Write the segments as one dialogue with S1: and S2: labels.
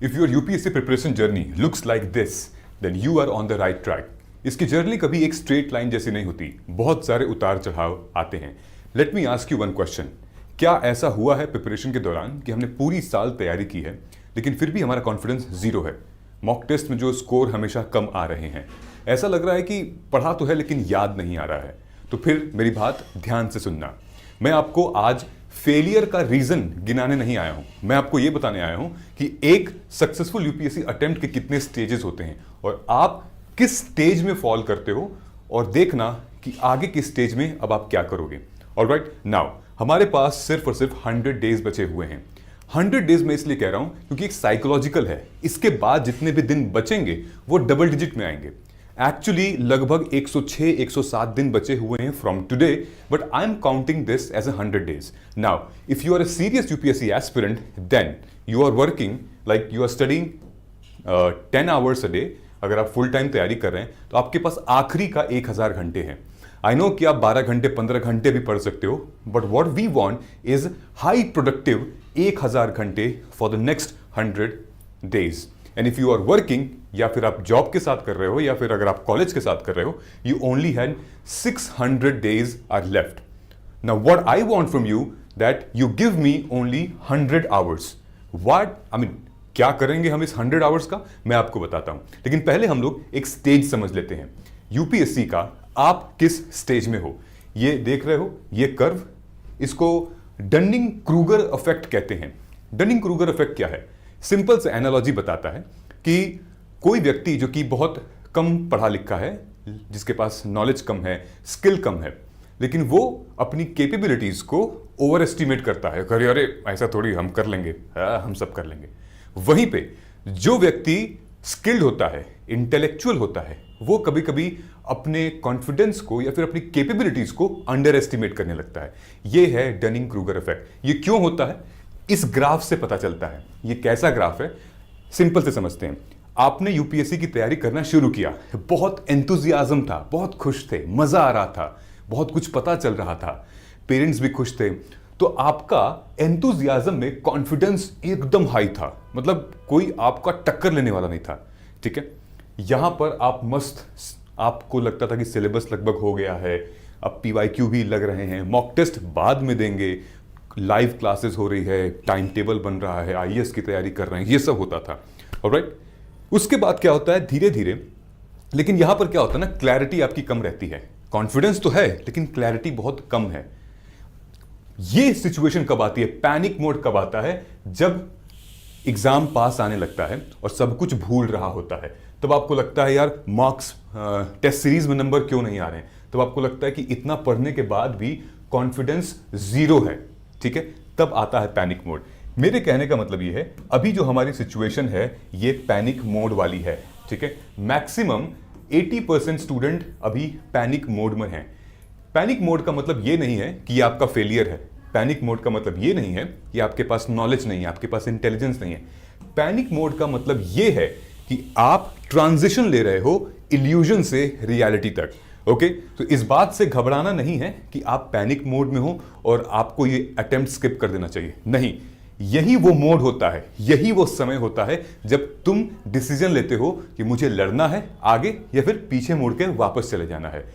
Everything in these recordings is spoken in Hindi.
S1: If your UPSC preparation journey looks like this, then you are on the right track. इसकी जर्नी कभी एक स्ट्रेट लाइन जैसी नहीं होती, बहुत सारे उतार चढ़ाव आते हैं. Let me ask you one question. क्या ऐसा हुआ है प्रिपरेशन के दौरान कि हमने पूरी साल तैयारी की है लेकिन फिर भी हमारा कॉन्फिडेंस जीरो है? मॉक टेस्ट में जो स्कोर हमेशा कम आ रहे हैं, ऐसा लग रहा है कि पढ़ा तो है लेकिन याद नहीं आ रहा है. तो फिर मेरी बात ध्यान से सुनना. मैं आपको आज फेलियर का रीजन गिनाने नहीं आया हूं. मैं आपको यह बताने आया हूं कि एक सक्सेसफुल यूपीएससी अटेम्प्ट के कितने स्टेजेस होते हैं और आप किस स्टेज में फॉल करते हो, और देखना कि आगे किस स्टेज में अब आप क्या करोगे. ऑलराइट, नाउ हमारे पास सिर्फ और सिर्फ 100 डेज बचे हुए हैं. 100 डेज में इसलिए कह रहा हूं क्योंकि एक साइकोलॉजिकल है. इसके बाद जितने भी दिन बचेंगे वो डबल डिजिट में आएंगे. एक्चुअली लगभग 106-107 दिन बचे हुए हैं from today, but I am counting this as 100 days. Now if you are a serious UPSC aspirant, then you are working like you are studying 10 hours a day. अगर आप फुल टाइम तैयारी कर रहे हैं तो आपके पास आखिरी का 1000 घंटे हैं. आई नो कि आप 12 घंटे 15 घंटे भी पढ़ सकते हो, but what we want is high productive 1000 घंटे for the next 100 days. And if you are working, या फिर आप जॉब के साथ कर रहे हो, या फिर अगर आप कॉलेज के साथ कर रहे हो, you only had 600 days are left. Now what I want from you that you give me only 100 hours. What I mean, क्या करेंगे हम इस 100 आवर्स का, मैं आपको बताता हूं. लेकिन पहले हम लोग एक स्टेज समझ लेते हैं यूपीएससी का. आप किस स्टेज में हो? ये देख रहे हो, ये कर्व, इसको डनिंग क्रूगर इफेक्ट कहते हैं. डनिंग क्रूगर इफेक्ट क्या है? सिंपल से एनालॉजी बताता है कि कोई व्यक्ति जो कि बहुत कम पढ़ा लिखा है, जिसके पास नॉलेज कम है, स्किल कम है, लेकिन वो अपनी कैपेबिलिटीज को ओवर एस्टिमेट करता है. अरे अरे ऐसा थोड़ी, हम कर लेंगे, हम सब कर लेंगे. वहीं पे जो व्यक्ति स्किल्ड होता है, इंटेलेक्चुअल होता है, वो कभी कभी अपने कॉन्फिडेंस को या फिर अपनी कैपेबिलिटीज को अंडर एस्टिमेट करने लगता है. ये है डनिंग क्रूगर इफेक्ट. ये क्यों होता है? इस ग्राफ से पता चलता है. ये कैसा ग्राफ है, सिंपल से समझते हैं. आपने यूपीएससी की तैयारी करना शुरू किया, बहुत एंथुजियाज्म था, बहुत खुश थे, मजा आ रहा था, बहुत कुछ पता चल रहा था, पेरेंट्स भी खुश थे, तो आपका एंथुजियाज्म में कॉन्फिडेंस एकदम हाई था. मतलब कोई आपका टक्कर लेने वाला नहीं था. ठीक है, यहां पर आप मस्त, आपको लगता था कि सिलेबस लगभग हो गया है, अब पीवाईक्यू भी लग रहे हैं, मॉक टेस्ट बाद में देंगे, लाइव क्लासेस हो रही है, टाइम टेबल बन रहा है, आईएएस की तैयारी कर रहे हैं, ये सब होता था. ऑलराइट, उसके बाद क्या होता है, धीरे धीरे, लेकिन यहां पर क्या होता है ना, क्लैरिटी आपकी कम रहती है. कॉन्फिडेंस तो है लेकिन क्लैरिटी बहुत कम है. ये सिचुएशन कब आती है, पैनिक मोड कब आता है? जब एग्जाम पास आने लगता है और सब कुछ भूल रहा होता है. तब आपको लगता है यार मार्क्स, टेस्ट सीरीज में नंबर क्यों नहीं आ रहे हैं. तब आपको लगता है कि इतना पढ़ने के बाद भी कॉन्फिडेंस जीरो है. ठीक है, तब आता है पैनिक मोड. मेरे कहने का मतलब ये है, अभी जो हमारी सिचुएशन है ये पैनिक मोड वाली है. ठीक है, मैक्सिमम 80% स्टूडेंट अभी पैनिक मोड में हैं. पैनिक मोड का मतलब ये नहीं है कि ये आपका फेलियर है. पैनिक मोड का मतलब ये नहीं है कि आपके पास नॉलेज नहीं है, आपके पास इंटेलिजेंस नहीं है. पैनिक मोड का मतलब ये है कि आप ट्रांजिशन ले रहे हो इल्यूजन से रियलिटी तक. ओके, तो इस बात से घबराना नहीं है कि आप पैनिक मोड में हो और आपको ये अटेम्प्ट स्किप कर देना चाहिए. नहीं, यही वो मोड होता है, यही वो समय होता है जब तुम डिसीजन लेते हो कि मुझे लड़ना है आगे या फिर पीछे मुड़ के वापस चले जाना है.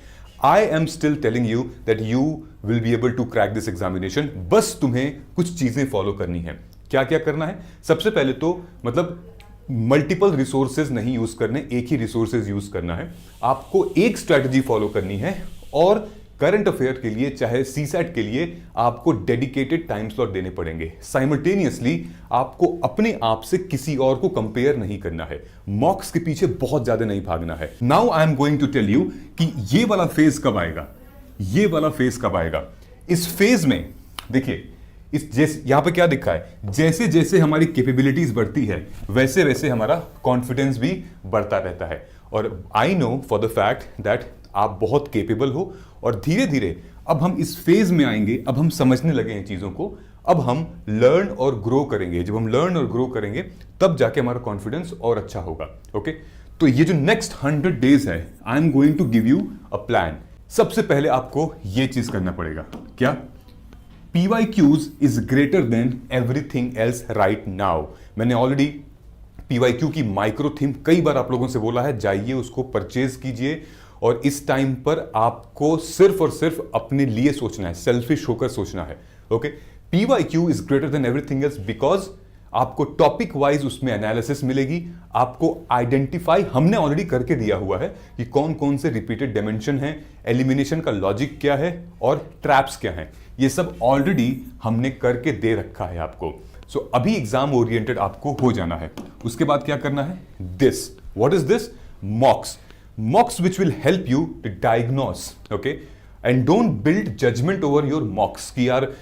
S1: I am still telling you that you will be able to crack this examination. बस तुम्हें कुछ चीजें फॉलो करनी है. क्या क्या करना है? सबसे पहले तो मतलब मल्टीपल रिसोर्सेज नहीं यूज करने, एक ही रिसोर्सेज यूज करना है. आपको एक स्ट्रैटेजी फॉलो करनी है और करंट अफेयर के लिए, चाहे सीसैट के लिए, आपको डेडिकेटेड टाइम स्लॉट देने पड़ेंगे. साइमल्टेनियसली आपको अपने आप से किसी और को कंपेयर नहीं करना है. मॉक्स के पीछे बहुत ज्यादा नहीं भागना है. Now I am going to tell you कि ये वाला फेज कब आएगा, ये वाला फेज कब आएगा. इस फेज में देखिए, इस जैसे यहां पे क्या दिखा है, जैसे जैसे हमारी कैपेबिलिटीज बढ़ती है वैसे वैसे हमारा कॉन्फिडेंस भी बढ़ता रहता है. और I know for the fact that आप बहुत कैपेबल हो और धीरे धीरे अब हम इस फेज में आएंगे. अब हम समझने लगे हैं चीजों को, अब हम लर्न और ग्रो करेंगे. जब हम लर्न और ग्रो करेंगे तब जाके हमारा कॉन्फिडेंस और अच्छा होगा. ओके, तो ये जो नेक्स्ट 100 डेज है, I am going to give you a plan. सबसे पहले आपको ये चीज करना पड़ेगा. क्या? PYQs is greater than everything else right now. मैंने ऑलरेडी PYQ की माइक्रो थीम कई बार आप लोगों से बोला है, जाइए उसको परचेज कीजिए और इस टाइम पर आपको सिर्फ और सिर्फ अपने लिए सोचना है, सेल्फिश होकर सोचना है। Okay, PYQ is greater than everything else because आपको टॉपिक वाइज उसमें एनालिसिस मिलेगी, आपको आइडेंटिफाई हमने ऑलरेडी करके दिया हुआ है कि कौन कौन से रिपीटेड डायमेंशन है, एलिमिनेशन का लॉजिक क्या है और ट्रैप्स क्या है, ये सब ऑलरेडी हमने करके दे रखा है आपको। सो अभी एग्जाम ओरिएंटेड आपको हो जाना है। उसके बाद क्या करना है, this, what is this, mocks which will help you to diagnose, okay, and don't build judgement over your mocks कि यार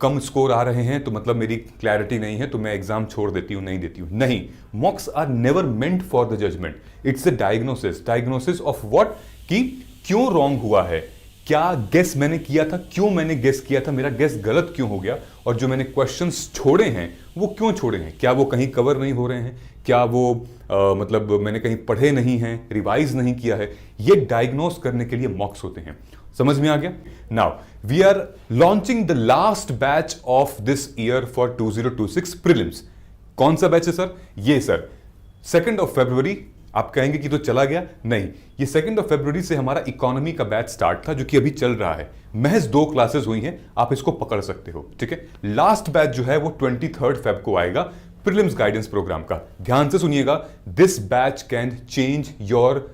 S1: कम स्कोर आ रहे हैं तो मतलब मेरी क्लैरिटी नहीं है तो मैं एग्जाम छोड़ देती हूं, नहीं देती हूं, नहीं, mocks are never meant for the judgement, it's a diagnosis of what, कि क्यों रॉन्ग हुआ है, क्या गेस मैंने किया था, क्यों मैंने गेस किया था, मेरा गेस गलत क्यों हो गया, और जो मैंने क्वेश्चंस छोड़े हैं वो क्यों छोड़े हैं, क्या वो कहीं कवर नहीं हो रहे हैं, क्या वो मतलब मैंने कहीं पढ़े नहीं हैं, रिवाइज नहीं किया है, ये डायग्नोस करने के लिए मॉक्स होते हैं। समझ में आ गया? Now we are launching the last batch of this year for 2026 prelims. कौन सा बैच है सर? ये सर 2 फरवरी। आप कहेंगे कि तो चला गया, नहीं, ये 2 फरवरी से हमारा इकोनॉमी का बैच स्टार्ट था जो कि अभी चल रहा है, महज 2 क्लासेस हुई हैं, आप इसको पकड़ सकते हो, ठीक है। लास्ट बैच जो है वो 23 फेब को आएगा, प्रीलिम्स गाइडेंस प्रोग्राम का। ध्यान से सुनिएगा, this batch can change your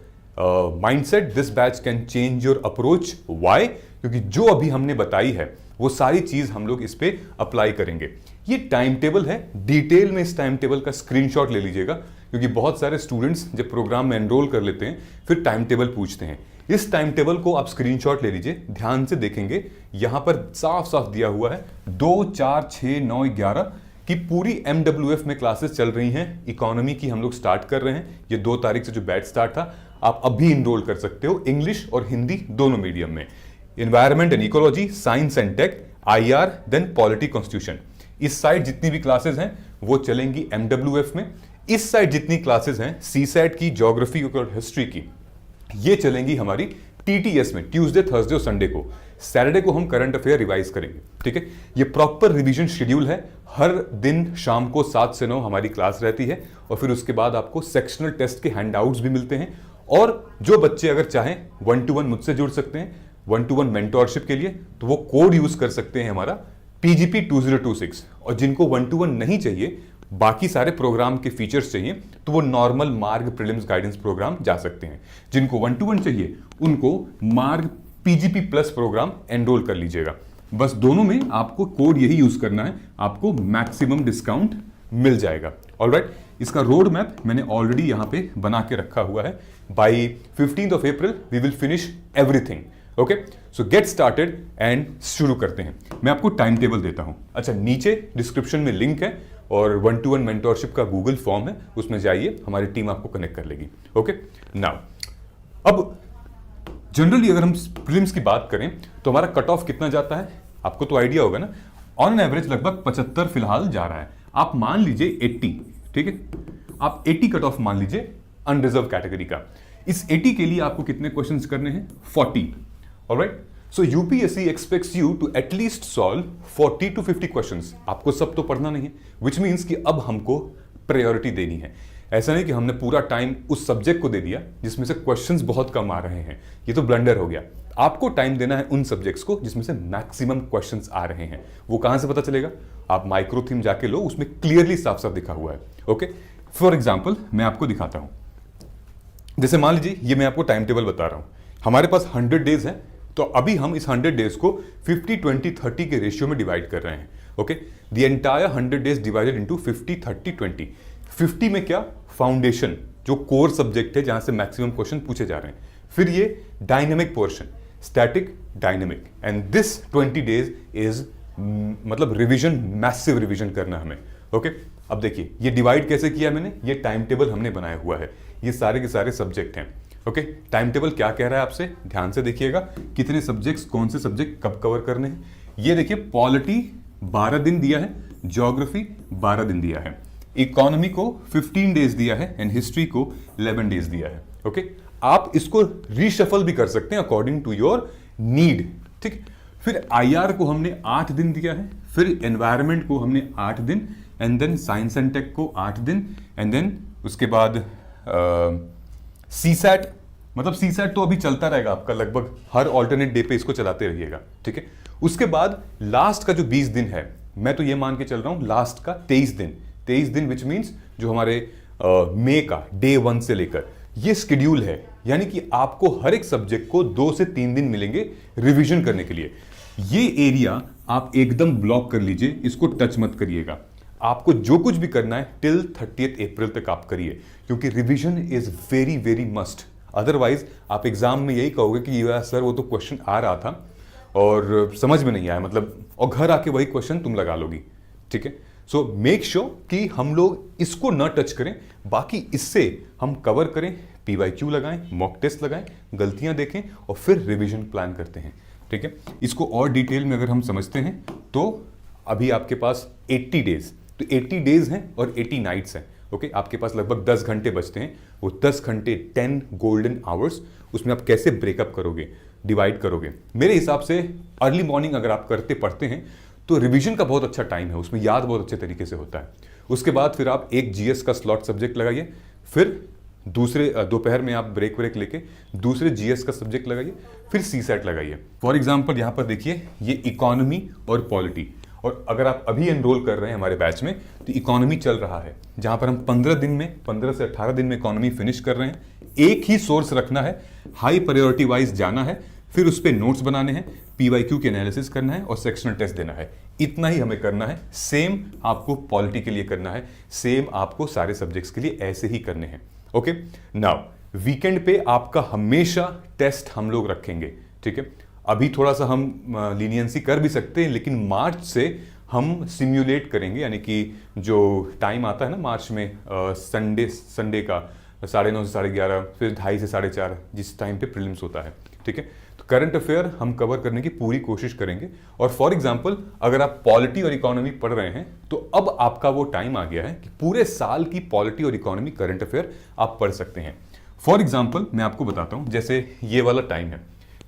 S1: mindset, this batch can change your approach. Why? क्योंकि जो अभी हमने बताई है वो सारी चीज हम लोग इस पे अप्लाई करेंगे। ये टाइम टेबल है, डिटेल में इस टाइम टेबल का स्क्रीनशॉट ले लीजिएगा, क्योंकि बहुत सारे स्टूडेंट्स जब प्रोग्राम में एनरोल कर लेते हैं फिर टाइम टेबल पूछते हैं। इस टाइम टेबल को आप स्क्रीनशॉट ले लीजिए, ध्यान से देखेंगे, यहां पर साफ साफ दिया हुआ है 2, 4, 6, 9, 11 की पूरी MWF में क्लासेस चल रही हैं। इकोनॉमी की हम लोग स्टार्ट कर रहे हैं, ये 2 तारीख से जो बैच स्टार्ट था, आप अभी इनरोल कर सकते हो, इंग्लिश और हिंदी दोनों मीडियम में। Environment and ecology, science and tech, IR, then polity constitution. इस साइड जितनी भी क्लासेस हैं वो चलेंगी MWF में। इस साइड जितनी क्लासेस हैं CSAT की, ज्योग्राफी और हिस्ट्री की, ये चलेंगी हमारी TTS में, ट्यूसडे, थर्सडे और संडे को। सैटरडे को हम करंट अफेयर रिवाइज करेंगे, ठीक है। ये प्रॉपर रिवीजन शेड्यूल है, हर दिन शाम को 7 से 9 हमारी क्लास रहती है, और फिर उसके बाद आपको सेक्शनल टेस्ट के हैंडआउट्स भी मिलते हैं। और जो बच्चे अगर चाहें 1-to-1 मुझसे जुड़ सकते हैं 1-to-1 मेंटोरशिप के लिए, तो वो कोड यूज कर सकते हैं हमारा PGP 2026। और जिनको 1-to-1 नहीं चाहिए, बाकी सारे प्रोग्राम के फीचर्स चाहिए, तो वो नॉर्मल मार्ग प्रीलिम्स गाइडेंस प्रोग्राम जा सकते हैं। जिनको 1-to-1 चाहिए उनको मार्ग PGP प्लस प्रोग्राम एनरोल कर लीजिएगा। बस दोनों में आपको कोड यही यूज करना है, आपको मैक्सिमम डिस्काउंट मिल जाएगा। ऑलराइट, इसका रोड मैप मैंने ऑलरेडी यहां पे बना के रखा हुआ है। By 15 April we will finish everything. Okay, so get started and शुरू करते हैं। मैं आपको टाइम टेबल देता हूं। अच्छा, नीचे डिस्क्रिप्शन में लिंक है और 1-to-1 मेंटोरशिप का गूगल फॉर्म है, उसमें जाइए, हमारी टीम आपको कनेक्ट कर लेगी। ओके, नाउ अब जनरली अगर हम प्रीलिम्स की बात करें तो हमारा कट ऑफ कितना जाता है, आपको तो आइडिया होगा ना। ऑन एन एवरेज लगभग 75 फिलहाल जा रहा है। आप मान लीजिए 80, ठीक है, आप 80 कट ऑफ मान लीजिए अनरिजर्व कैटेगरी का। इस 80 के लिए आपको कितने क्वेश्चंस करने हैं? 40। Alright, so UPSC expects you to at least solve 40 to 50 questions. आपको सब तो पढ़ना नहीं है, विच मीन्स कि अब हमको प्रायोरिटी देनी है। ऐसा नहीं कि हमने पूरा टाइम उस सब्जेक्ट को दे दिया जिसमें से क्वेश्चंस बहुत कम आ रहे हैं, ये तो ब्लंडर हो गया। आपको टाइम देना है उन सब्जेक्ट्स को जिसमें से मैक्सिमम क्वेश्चंस आ रहे हैं। वो कहां से पता चलेगा? आप माइक्रो थीम जाके लो, उसमें क्लियरली साफ साफ दिखा हुआ है। ओके, फॉर एग्जाम्पल मैं आपको दिखाता हूं। जैसे मान लीजिए ये मैं आपको टाइम टेबल बता रहा हूं, हमारे पास 100 डेज है, तो अभी हम इस 100 डेज को 50-20-30 के रेशियो में डिवाइड कर रहे हैं। Okay, the entire 100 days divided into 50-30-20। 50 में क्या? फाउंडेशन, जो कोर सब्जेक्ट है जहां से मैक्सिमम क्वेश्चन पूछे जा रहे हैं। फिर ये dynamic portion, static, dynamic, and this 20 days is मतलब रिवीजन, मैसिव रिवीजन करना हमें। ओके, अब देखिए ये डिवाइड कैसे किया मैंने, ये टाइम टेबल हमने बनाया हुआ है, ये सारे के सारे सब्जेक्ट हैं। ओके, टाइम टेबल क्या कह रहा है आपसे, ध्यान से देखिएगा, कितने सब्जेक्ट्स, कौन से सब्जेक्ट कब कवर करने हैं। ये देखिए, पॉलिटी 12 दिन दिया है, ज्योग्राफी 12 दिन दिया है, इकोनॉमी को 15 डेज दिया है, एंड हिस्ट्री को 11 डेज दिया है। ओके, आप इसको रीशफल भी कर सकते हैं अकॉर्डिंग टू योर नीड, ठीक। फिर IR को हमने 8 दिन दिया है, फिर एनवायरमेंट को हमने 8 दिन, and then science and tech को 8 दिन, एंड देन उसके बाद सीसैट, मतलब सीसैट तो अभी चलता रहेगा आपका, लगभग हर ऑल्टरनेट डे पे इसको चलाते रहिएगा, ठीक है। उसके बाद लास्ट का जो 20 दिन है, मैं तो ये मान के चल रहा हूं लास्ट का 23 दिन विच मीन्स जो हमारे मई का डे 1 से लेकर ये शेड्यूल है, यानी कि आपको हर एक सब्जेक्ट को 2 से 3 दिन मिलेंगे रिवीजन करने के लिए। ये एरिया आप एकदम ब्लॉक कर लीजिए, इसको टच मत करिएगा। आपको जो कुछ भी करना है टिल 30 अप्रैल तक आप करिए, क्योंकि revision is very very must. Otherwise आप एग्जाम में यही कहोगे कि यार सर वो तो क्वेश्चन आ रहा था और समझ में नहीं आया, मतलब, और घर आके वही क्वेश्चन तुम लगा लोगी, ठीक है। सो मेक श्योर कि हम लोग इसको न टच करें, बाकी इससे हम कवर करें, PYQ लगाएं, मॉक टेस्ट लगाएं, गलतियां देखें और फिर रिवीजन प्लान करते हैं, ठीक है। इसको और डिटेल में अगर हम समझते हैं तो अभी आपके पास 80 डेज, तो 80 डेज हैं और 80 नाइट्स हैं, ओके। आपके पास लगभग 10 घंटे बचते हैं, वो 10 घंटे 10 गोल्डन आवर्स, उसमें आप कैसे ब्रेकअप करोगे, डिवाइड करोगे। मेरे हिसाब से अर्ली मॉर्निंग अगर आप करते पढ़ते हैं तो रिवीजन का बहुत अच्छा टाइम है, उसमें याद बहुत अच्छे तरीके से होता है। उसके बाद फिर आप एक GS का स्लॉट सब्जेक्ट लगाइए, फिर दूसरे दोपहर में आप ब्रेक लेके दूसरे GS का सब्जेक्ट लगाइए, फिर CSAT लगाइए। फॉर एग्जाम्पल यहाँ पर देखिए, ये इकोनॉमी और पॉलिटी, और अगर आप अभी एनरोल कर रहे हैं हमारे बैच में तो इकोनॉमी चल रहा है, जहां पर हम 15 से 18 दिन में इकोनॉमी फिनिश कर रहे हैं। एक ही सोर्स रखना है, हाई प्रायोरिटी वाइज जाना है, फिर उस पर नोट्स बनाने हैं, PYQ के एनालिसिस करना है और सेक्शनल टेस्ट देना है। इतना ही हमें करना है। सेम आपको पॉलिटी के लिए करना है, सेम आपको सारे सब्जेक्ट्स के लिए ऐसे ही करने हैं, ओके। नाउ वीकेंड पे आपका हमेशा टेस्ट हम लोग रखेंगे, ठीक है। अभी थोड़ा सा हम लीनियंसी कर भी सकते हैं, लेकिन मार्च से हम सिम्युलेट करेंगे, यानी कि जो टाइम आता है ना मार्च में, संडे का 9:30 से 11:30, फिर 2:30 से 4:30, जिस टाइम पे प्रीलिम्स होता है, ठीक है। तो करंट अफेयर हम कवर करने की पूरी कोशिश करेंगे। और फॉर एग्जांपल अगर आप पॉलिटी और इकोनॉमी पढ़ रहे हैं तो अब आपका वो टाइम आ गया है कि पूरे साल की पॉलिटी और इकोनॉमी करंट अफेयर आप पढ़ सकते हैं। फॉर एग्जाम्पल मैं आपको बताता हूं, जैसे ये वाला टाइम है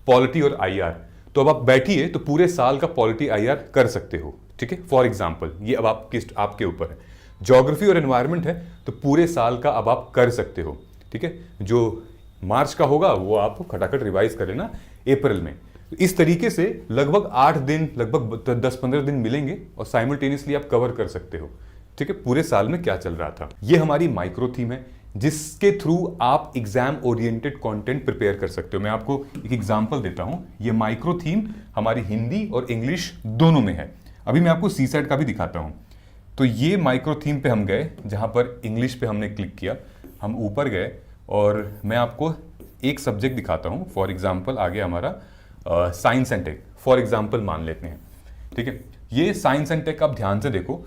S1: पॉलिटी और IR, तो अब आप बैठिए तो पूरे साल का पॉलिटी IR कर सकते हो, ठीक है। फॉर एग्जाम्पल ये अब आपके ऊपर है। ज्योग्राफी और एनवायरनमेंट है तो पूरे साल का अब आप कर सकते हो, ठीक है। जो मार्च का होगा वो आप खटाखट रिवाइज कर लेना अप्रैल में। तो इस तरीके से लगभग 8 दिन, लगभग 10-15 दिन मिलेंगे और साइमल्टेनियसली आप कवर कर सकते हो, ठीक है, पूरे साल में क्या चल रहा था। ये हमारी माइक्रो थीम है जिसके थ्रू आप एग्जाम ओरिएंटेड कंटेंट प्रिपेयर कर सकते हो। मैं आपको एक एग्जांपल देता हूं। ये माइक्रो थीम हमारी हिंदी और इंग्लिश दोनों में है। अभी मैं आपको CSAT का भी दिखाता हूं। तो ये माइक्रो थीम पे हम गए, जहां पर इंग्लिश पे हमने क्लिक किया, हम ऊपर गए और मैं आपको एक सब्जेक्ट दिखाता हूं। फॉर एग्जाम्पल आ गया हमारा science and tech, for example मान लेते हैं, ठीक है। ये साइंस एंड टेक आप ध्यान से देखो।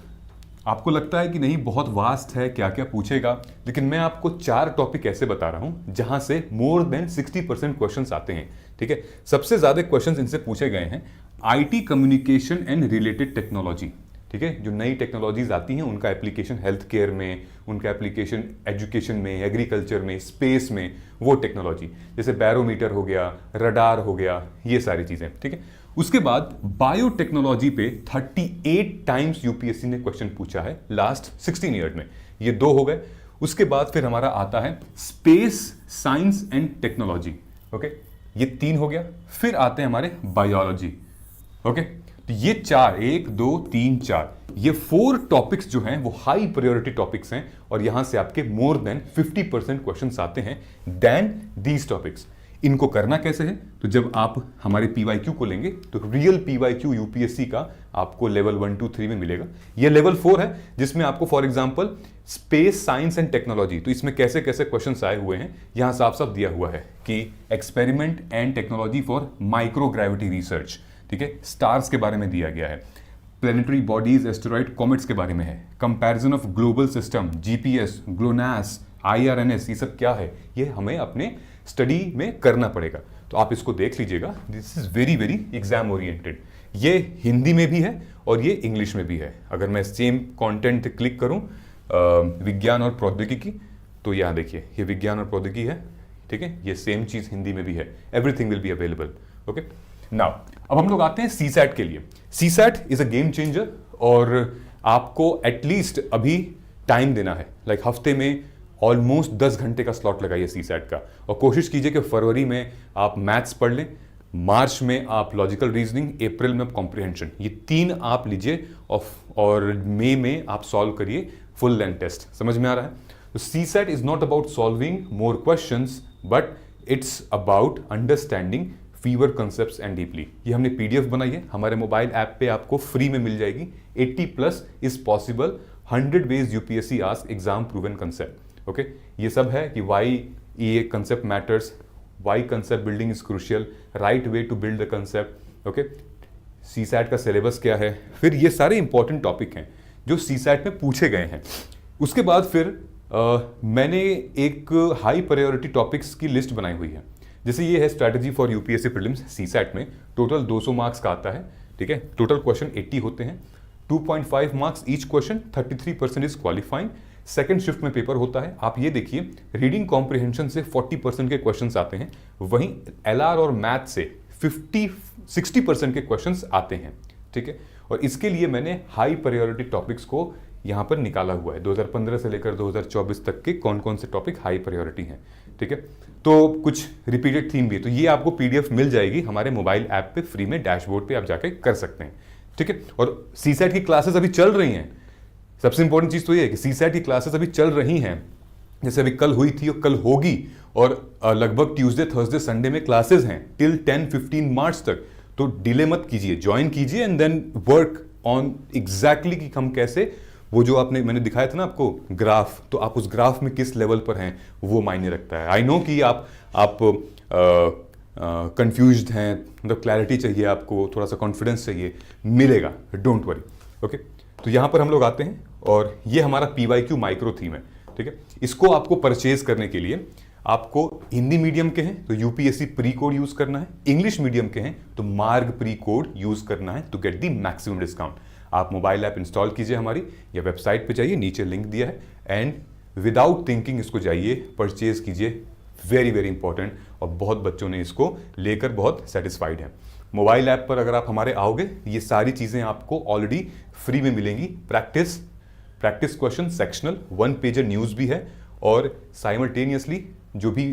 S1: आपको लगता है कि नहीं बहुत वास्ट है, क्या क्या पूछेगा, लेकिन मैं आपको 4 टॉपिक ऐसे बता रहा हूं जहां से मोर देन 60% क्वेश्चंस आते हैं, ठीक है। सबसे ज्यादा क्वेश्चंस इनसे पूछे गए हैं IT, communication and related technology, ठीक है। जो नई टेक्नोलॉजीज आती हैं उनका एप्लीकेशन हेल्थ केयर में, उनका एप्लीकेशन एजुकेशन में, एग्रीकल्चर में, स्पेस में, वो टेक्नोलॉजी जैसे बैरोमीटर हो गया, रडार हो गया, ये सारी चीजें, ठीक है। उसके बाद बायोटेक्नोलॉजी पे 38 टाइम्स UPSC ने क्वेश्चन पूछा है लास्ट 16 ईयर में, ये 2 हो गए। उसके बाद फिर हमारा आता है space science and technology, okay, ये 3 हो गया। फिर आते हैं हमारे बायोलॉजी, ओके। तो ये 4, 1 2 3 4, ये 4 टॉपिक्स जो हैं वो हाई प्रायोरिटी टॉपिक्स हैं और यहां से आपके मोर देन 50% क्वेश्चंस आते हैं देन दीज टॉपिक्स। इनको करना कैसे है, तो जब आप हमारे PYQ को लेंगे तो रियल PYQ UPSC का आपको लेवल 1 2 3 में मिलेगा। ये लेवल 4 है जिसमें आपको for example space science and technology, तो इसमें कैसे कैसे क्वेश्चंस आए हुए हैं यहां साफ साफ दिया हुआ है कि experiment and technology for microgravity research, ठीक है। स्टार्स के बारे में दिया गया है, प्लैनेटरी बॉडीज, एस्टेरॉइड, कॉमेट्स के बारे में है, comparison of global system, GPS, GLONASS, IRNS, ये सब क्या है ये हमें अपने स्टडी में करना पड़ेगा। तो आप इसको देख लीजिएगा, this is very very exam oriented. ये हिंदी में भी है और ये इंग्लिश में भी है। अगर मैं सेम कंटेंट क्लिक करूं विज्ञान और प्रौद्योगिकी, तो यहाँ देखिए ये विज्ञान और प्रौद्योगिकी है, ठीक है। ये सेम चीज हिंदी में भी है, everything will be available, okay. Now अब हम लोग आते हैं CSAT के लिए। CSAT is a game changer और आपको एटलीस्ट अभी टाइम देना है, लाइक हफ्ते में ऑलमोस्ट 10 घंटे का स्लॉट लगाइए सीसैट का, और कोशिश कीजिए कि फरवरी में आप मैथ्स पढ़ लें, मार्च में आप लॉजिकल रीजनिंग, अप्रैल में आप कॉम्प्रिहेंशन, ये 3 आप लीजिए और मई में आप सॉल्व करिए फुल लेंथ टेस्ट। समझ में आ रहा है? तो CSAT is not about solving more questions, but it's about understanding fever concepts and deeply. ये हमने पीडीएफ बनाई है, हमारे मोबाइल ऐप पे आपको फ्री में मिल जाएगी। 80+ is possible, 100 ways UPSC ask exam proven concept. Okay, ये सब है कि वाई ये concept matters, why concept building is crucial, right way to build the concept. Okay, CSAT का सिलेबस क्या है, फिर ये सारे इंपॉर्टेंट टॉपिक हैं जो सीसैट में पूछे गए हैं। उसके बाद फिर मैंने एक हाई प्रायोरिटी टॉपिक्स की लिस्ट बनाई हुई है। जैसे ये है strategy for UPSC prelims CSAT में, टोटल 200 मार्क्स का आता है। ठीक है, टोटल क्वेश्चन 80 होते हैं, 2.5 marks each question, 33% is qualifying. Second shift में पेपर होता है। आप ये देखिए, रीडिंग कॉम्प्रिहेंशन से 40% के क्वेश्चंस आते हैं, वहीं एलआर और मैथ से 60% के क्वेश्चंस आते हैं। ठीक है, और इसके लिए मैंने हाई प्रायोरिटी टॉपिक्स को यहाँ पर निकाला हुआ है। 2015 से लेकर 2024 तक के कौन कौन से टॉपिक हाई प्रायोरिटी हैं। ठीक है, तो कुछ रिपीटेड थीम भी है, तो ये आपको पीडीएफ मिल जाएगी हमारे मोबाइल ऐप पे फ्री में, डैशबोर्ड पे आप जाके कर सकते हैं। ठीक है, और सीसैट की क्लासेस अभी चल रही हैं। सबसे इंपॉर्टेंट चीज तो ये है कि सीसैट की क्लासेस अभी चल रही हैं, जैसे अभी कल हुई थी और कल होगी, और लगभग ट्यूसडे, थर्सडे, संडे में क्लासेस हैं टिल 10-15 मार्च तक। तो डिले मत कीजिए, ज्वाइन कीजिए and then work on exactly कि हम कैसे, वो जो मैंने दिखाया था ना आपको ग्राफ, तो आप उस ग्राफ में किस लेवल पर हैं वो मायने रखता है। आई नो कि आप कंफ्यूज्ड हैं, मतलब क्लैरिटी चाहिए आपको, थोड़ा सा कॉन्फिडेंस चाहिए, मिलेगा, डोंट वरी। ओके, तो यहाँ पर हम लोग आते हैं और ये हमारा PYQ माइक्रो थीम है। ठीक है, इसको आपको परचेज करने के लिए आपको हिंदी मीडियम के हैं तो यूपीएससी प्री कोड यूज करना है, इंग्लिश मीडियम के हैं तो मार्ग प्री कोड यूज करना है to get the maximum discount. आप मोबाइल ऐप इंस्टॉल कीजिए हमारी, या वेबसाइट पे जाइए, नीचे लिंक दिया है, एंड विदाउट थिंकिंग इसको जाइए, परचेज कीजिए। वेरी वेरी इंपॉर्टेंट, और बहुत बच्चों ने इसको लेकर बहुत सेटिस्फाइड हैं। मोबाइल ऐप पर अगर आप हमारे आओगे, ये सारी चीज़ें आपको ऑलरेडी फ्री में मिलेंगी। Practice question, sectional 1 pager news भी है, और साइमल्टेनियसली जो भी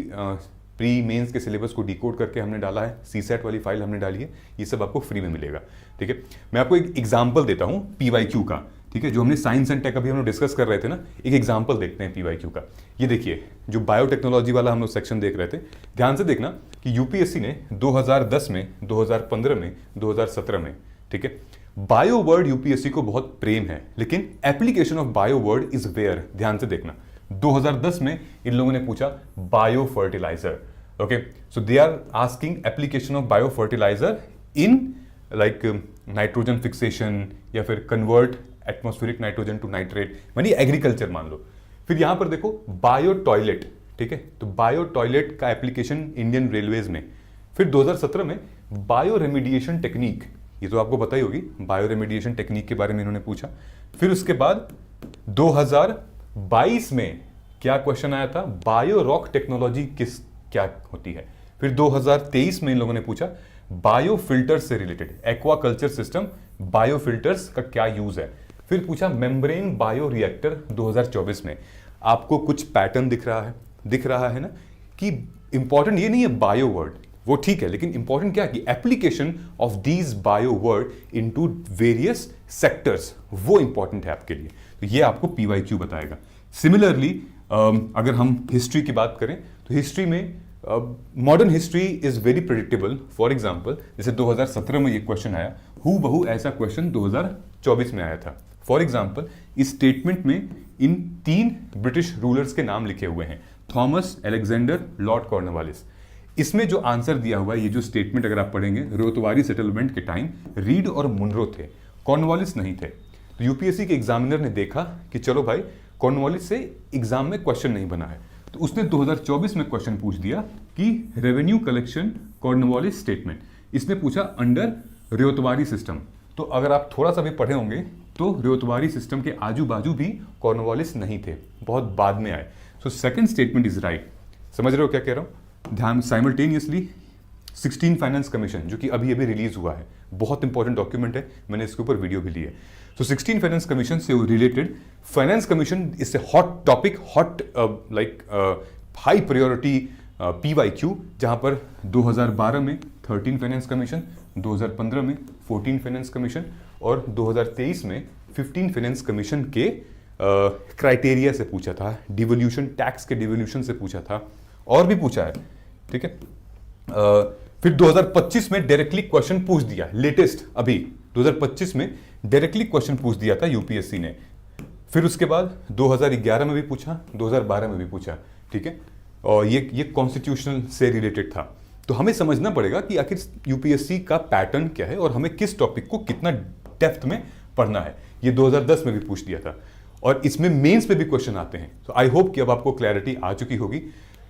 S1: प्री मेंस के सिलेबस को डिकोड करके हमने डाला है, सीसैट वाली फाइल हमने डाली है, ये सब आपको फ्री में मिलेगा। ठीक है, मैं आपको एक एग्जांपल देता हूँ PYQ का। ठीक है, जो हमने साइंस एंड टेक अभी हम लोग डिस्कस कर रहे थे ना, एक एग्जांपल देखते हैं PYQ का। ये देखिए, जो बायोटेक्नोलॉजी वाला हम लोग सेक्शन देख रहे थे, ध्यान से देखना कि यूपीएससी ने 2010 में, 2015 में, 2017 में, ठीक है, बायो वर्ड यूपीएससी को बहुत प्रेम है, लेकिन application of bio word is where. ध्यान से देखना, 2010 में इन लोगों ने पूछा bio fertiliser. Okay, so they are asking application of bio fertiliser in like nitrogen fixation, या फिर convert atmospheric nitrogen to nitrate, मानी एग्रीकल्चर मान लो। फिर यहां पर देखो बायो टॉयलेट, ठीक है, तो बायो टॉयलेट का एप्लीकेशन इंडियन रेलवेज में। फिर 2017 में बायो रेमिडिएशन टेक्निक, ये तो आपको पता ही होगी, बायो रेमिडिएशन टेक्निक के बारे में इन्होंने पूछा। फिर उसके बाद 2022 में क्या क्वेश्चन आया था, बायो रॉक टेक्नोलॉजी क्या होती है। फिर 2023 में इन लोगों ने पूछा बायो फिल्टर्स से related, aquaculture system, bio filters का क्या यूज है। फिर पूछा मेम्ब्रेन बायो रिएक्टर 2024 में। आपको कुछ पैटर्न दिख रहा है ना, कि इंपॉर्टेंट ये नहीं है बायो वर्ड, वो ठीक है, लेकिन इंपॉर्टेंट क्या है कि application of these bio word into various sectors, वो इंपॉर्टेंट है आपके लिए। तो ये आपको PYQ बताएगा। सिमिलरली अगर हम हिस्ट्री की बात करें तो हिस्ट्री में modern history is very predictable. For example, जैसे 2017 में ये क्वेश्चन आया, हूबहू ऐसा क्वेश्चन 2024 में आया था। फॉर एग्जाम्पल, इस स्टेटमेंट में इन 3 ब्रिटिश रूलर्स के नाम लिखे हुए हैं, थॉमस, अलेक्जेंडर, लॉर्ड कॉर्नवालिस। इसमें जो आंसर दिया हुआ है, ये जो स्टेटमेंट अगर आप पढ़ेंगे, रोतवारी सेटलमेंट के टाइम रीड और मुनरो थे, कॉर्नवालिस नहीं थे। तो यूपीएससी के एग्जामिनर ने देखा कि चलो भाई, कॉर्नवालिस से एग्जाम में क्वेश्चन नहीं बना है, तो उसने 2024 में क्वेश्चन पूछ दिया कि रेवेन्यू कलेक्शन कॉर्नवालिस स्टेटमेंट। इसने पूछा अंडर रोतवारी सिस्टम। तो अगर आप थोड़ा सा भी पढ़े होंगे तो रोतवारी सिस्टम के आजू बाजू भी कॉर्नवालिस नहीं थे, बहुत बाद में आए। So second statement is right. समझ रहे हो क्या कह रहा हूं? ध्यान, साइमल्टेनियसली 16 फाइनेंस कमीशन जो कि अभी अभी रिलीज हुआ है, बहुत इंपॉर्टेंट डॉक्यूमेंट है, मैंने इसके ऊपर वीडियो भी ली है। तो 16 फाइनेंस कमीशन से related finance commission is a hot topic, hot like high priority PYQ, जहां पर 2012 में 13 फाइनेंस कमीशन, 2015 में 14 फाइनेंस कमीशन और 2023 में 15 फाइनेंस कमीशन के क्राइटेरिया से पूछा था, डिवोल्यूशन टैक्स के डिवोल्यूशन से पूछा था, और भी पूछा है, ठीक है। फिर 2025 में डायरेक्टली क्वेश्चन पूछ दिया, लेटेस्ट अभी 2025 में डायरेक्टली क्वेश्चन पूछ दिया था यूपीएससी ने। फिर उसके बाद 2011 में भी पूछा, 2012 में भी पूछा, ठीक है। और ये कॉन्स्टिट्यूशनल से रिलेटेड था। तो हमें समझना पड़ेगा कि आखिर यूपीएससी का पैटर्न क्या है और हमें किस टॉपिक को कितना डेप्थ में पढ़ना है। ये 2010 में भी पूछ दिया था और इसमें मेंस पे भी क्वेश्चन आते हैं। तो आई होप कि अब आपको क्लैरिटी आ चुकी होगी।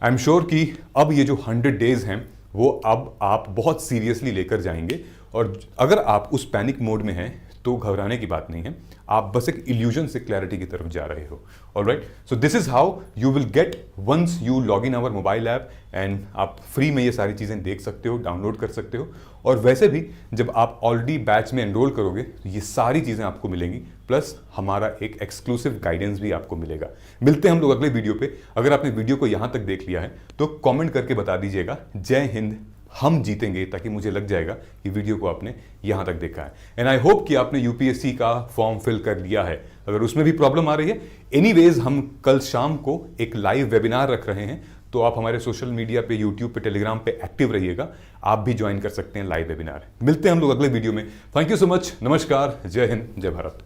S1: आई एम श्योर कि अब ये जो 100 डेज हैं वो अब आप बहुत सीरियसली लेकर जाएंगे, और अगर आप उस पैनिक मोड में हैं तो घबराने की बात नहीं है, आप बस एक इल्यूजन से क्लैरिटी की तरफ जा रहे हो। Alright, so this is how you will get once you log in our mobile app, and आप फ्री में ये सारी चीज़ें देख सकते हो, डाउनलोड कर सकते हो। और वैसे भी जब आप ऑलरेडी बैच में एनरोल करोगे तो ये सारी चीज़ें आपको मिलेंगी, प्लस हमारा एक एक्सक्लूसिव गाइडेंस भी आपको मिलेगा। मिलते हैं हम लोग अगले वीडियो पे। अगर आपने वीडियो को यहाँ तक देख लिया है तो कमेंट करके बता दीजिएगा जय हिंद, हम जीतेंगे, ताकि मुझे लग जाएगा कि वीडियो को आपने यहां तक देखा है। एंड आई होप कि आपने यूपीएससी का फॉर्म फिल कर लिया है। अगर उसमें भी प्रॉब्लम आ रही है, एनीवेज हम कल शाम को एक लाइव वेबिनार रख रहे हैं, तो आप हमारे सोशल मीडिया पे, यूट्यूब पे, टेलीग्राम पे एक्टिव रहिएगा, आप भी ज्वाइन कर सकते हैं लाइव वेबिनार। मिलते हैं हम लोग अगले वीडियो में। थैंक यू सो मच, नमस्कार, जय हिंद, जय भारत।